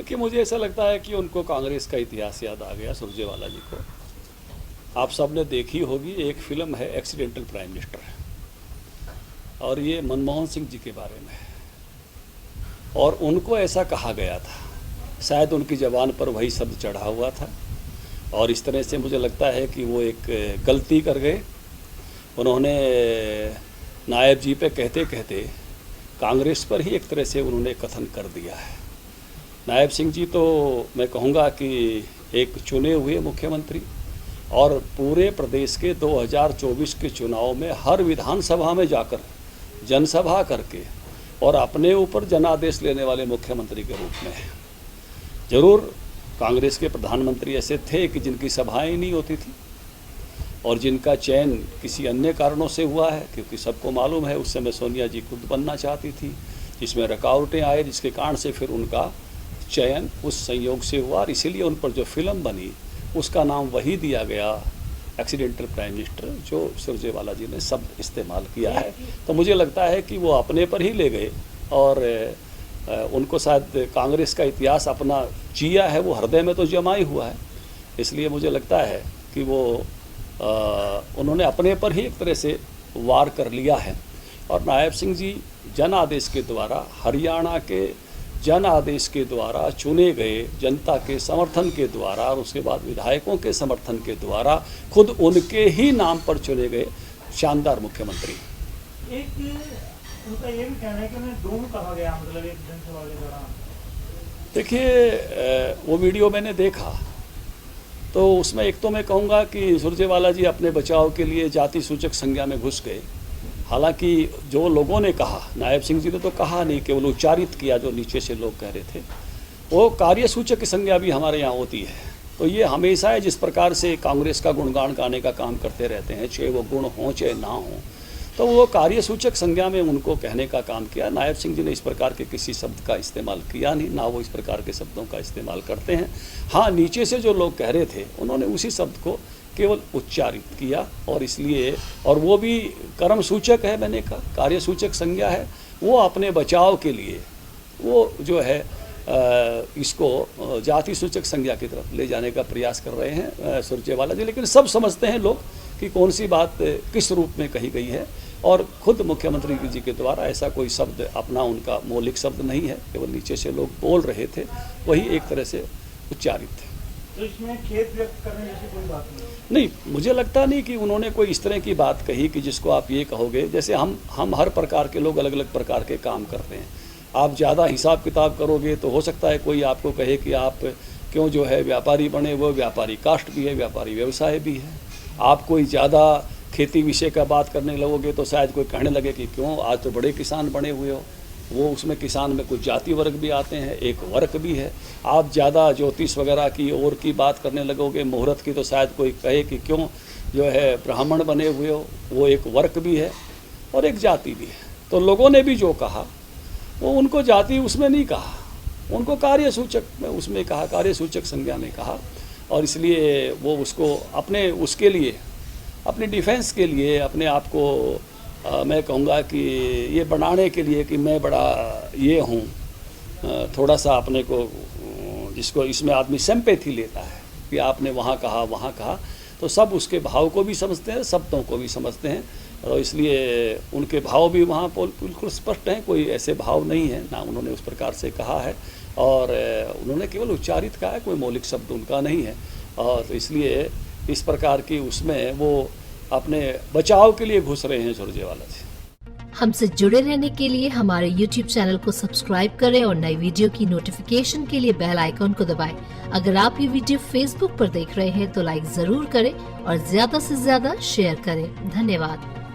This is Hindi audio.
देखिए, मुझे ऐसा लगता है कि उनको कांग्रेस का इतिहास याद आ गया, सुरजेवाला जी को। आप सब ने देखी होगी, एक फिल्म है एक्सीडेंटल प्राइम मिनिस्टर, और ये मनमोहन सिंह जी के बारे में है। और उनको ऐसा कहा गया था, शायद उनकी ज़बान पर वही शब्द चढ़ा हुआ था, और इस तरह से मुझे लगता है कि वो एक गलती कर गए। उन्होंने नायब जी पे कहते कहते कांग्रेस पर ही एक तरह से उन्होंने कथन कर दिया है। नायब सिंह जी तो मैं कहूँगा कि एक चुने हुए मुख्यमंत्री, और पूरे प्रदेश के 2024 के चुनाव में हर विधानसभा में जाकर जनसभा करके और अपने ऊपर जनादेश लेने वाले मुख्यमंत्री के रूप में हैं। जरूर कांग्रेस के प्रधानमंत्री ऐसे थे कि जिनकी सभाएं नहीं होती थी, और जिनका चयन किसी अन्य कारणों से हुआ है, क्योंकि सबको मालूम है उस समय सोनिया जी खुद बनना चाहती थी, जिसमें रुकावटें आए, जिसके कारण से फिर उनका चयन उस संयोग से हुआ, और इसीलिए उन पर जो फिल्म बनी उसका नाम वही दिया गया, एक्सीडेंटल प्राइम मिनिस्टर, जो सुरजेवाला जी ने शब्द इस्तेमाल किया है। तो मुझे लगता है कि वो अपने पर ही ले गए, और उनको शायद कांग्रेस का इतिहास अपना जिया है, वो हृदय में तो जमा ही हुआ है, इसलिए मुझे लगता है कि वो उन्होंने अपने पर ही एक तरह से वार कर लिया है। और नायब सिंह जी जन आदेश के द्वारा, हरियाणा के जन आदेश के द्वारा चुने गए, जनता के समर्थन के द्वारा, और उसके बाद विधायकों के समर्थन के द्वारा खुद उनके ही नाम पर चुने गए शानदार मुख्यमंत्री। एक उनका ये भी कहना है कि उन्हें दोनों कहा गया, मतलब एक जनसभा के दौरान। देखिए, वो वीडियो मैंने देखा, तो उसमें एक तो मैं कहूँगा कि सुरजेवाला जी अपने बचाव के लिए जाति सूचक संज्ञा में घुस गए। हालांकि जो लोगों ने कहा, नायब सिंह जी ने तो कहा नहीं, केवल उच्चारित किया, जो नीचे से लोग कह रहे थे, वो कार्य सूचक की संज्ञा भी हमारे यहाँ होती है। तो ये हमेशा है, जिस प्रकार से कांग्रेस का गुणगान गाने का काम करते रहते हैं, चाहे वो गुण हों चाहे ना हो, तो वो कार्य सूचक संज्ञा में उनको कहने का काम किया। नायब सिंह जी ने इस प्रकार के किसी शब्द का इस्तेमाल किया नहीं, ना वो इस प्रकार के शब्दों का इस्तेमाल करते हैं। हाँ, नीचे से जो लोग कह रहे थे उन्होंने उसी शब्द को केवल उच्चारित किया, और इसलिए, और वो भी कर्म सूचक है, मैंने कहा कार्य सूचक संज्ञा है, वो अपने बचाव के लिए वो जो है इसको जाति सूचक संज्ञा की तरफ ले जाने का प्रयास कर रहे हैं सुरजेवाला जी। लेकिन सब समझते हैं लोग कि कौन सी बात किस रूप में कही गई है, और खुद मुख्यमंत्री जी के द्वारा ऐसा कोई शब्द अपना उनका मौलिक शब्द नहीं है, केवल नीचे से लोग बोल रहे थे, वही एक तरह से उच्चारित थे। तो इसमें खेद व्यक्त करने जैसी कोई बात नहीं? मुझे लगता नहीं कि उन्होंने कोई इस तरह की बात कही कि जिसको आप ये कहोगे, जैसे हम हर प्रकार के लोग अलग अलग प्रकार के काम करते हैं। आप ज़्यादा हिसाब किताब करोगे तो हो सकता है कोई आपको कहे कि आप क्यों जो है व्यापारी बने, वो व्यापारी कास्ट भी है, व्यापारी व्यवसाय भी है। आप कोई ज़्यादा खेती विषय का बात करने लगोगे तो शायद कोई कहने लगे कि क्यों आज तो बड़े किसान बने हुए हो, वो उसमें किसान में कुछ जाति वर्ग भी आते हैं, एक वर्ग भी है। आप ज़्यादा ज्योतिष वगैरह की और की बात करने लगोगे, मुहूर्त की, तो शायद कोई कहे कि क्यों जो है ब्राह्मण बने हुए हो, वो एक वर्ग भी है और एक जाति भी है। तो लोगों ने भी जो कहा वो उनको जाति उसमें नहीं कहा, उनको कार्य सूचक में उसमें कहा, कार्य सूचक संज्ञा में कहा, और इसलिए वो उसको अपने उसके लिए, अपनी डिफेंस के लिए, अपने आप को मैं कहूँगा कि ये बनाने के लिए कि मैं बड़ा ये हूँ, थोड़ा सा अपने को, जिसको इसमें आदमी सिंपैथी लेता है कि आपने वहाँ कहा, तो सब उसके भाव को भी समझते हैं, शब्दों को भी समझते हैं, और इसलिए उनके भाव भी वहाँ पर बिल्कुल स्पष्ट हैं, कोई ऐसे भाव नहीं है, ना उन्होंने उस प्रकार से कहा है, और उन्होंने केवल उच्चारित कहा है, कोई मौलिक शब्द उनका नहीं है। और इसलिए इस प्रकार की उसमें वो अपने बचाव के लिए घुस रहे हैं सुरजेवाला जी। हमसे जुड़े रहने के लिए हमारे YouTube चैनल को सब्सक्राइब करें और नई वीडियो की नोटिफिकेशन के लिए बेल आइकॉन को दबाएं। अगर आप ये वीडियो Facebook पर देख रहे हैं तो लाइक जरूर करें और ज्यादा से ज्यादा शेयर करें। धन्यवाद।